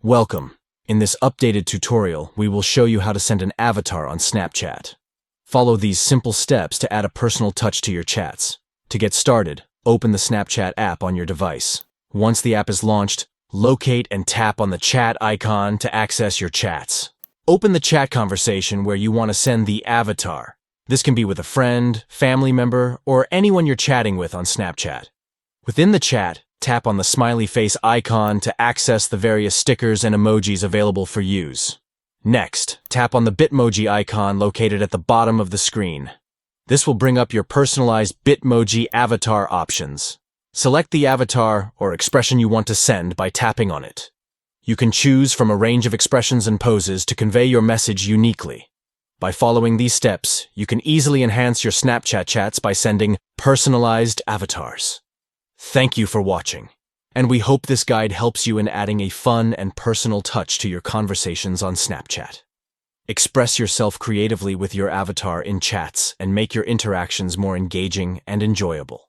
Welcome. In this updated tutorial, we will show you how to send an avatar on Snapchat. Follow these simple steps to add a personal touch to your chats. To get started, open the Snapchat app on your device. Once the app is launched, locate and tap on the chat icon to access your chats. Open the chat conversation where you want to send the avatar. This can be with a friend, family member, or anyone you're chatting with on Snapchat. Within the chat, tap on the smiley face icon to access the various stickers and emojis available for use. Next, tap on the Bitmoji icon located at the bottom of the screen. This will bring up your personalized Bitmoji avatar options. Select the avatar or expression you want to send by tapping on it. You can choose from a range of expressions and poses to convey your message uniquely. By following these steps, you can easily enhance your Snapchat chats by sending personalized avatars. Thank you for watching, and we hope this guide helps you in adding a fun and personal touch to your conversations on Snapchat. Express yourself creatively with your avatar in chats and make your interactions more engaging and enjoyable.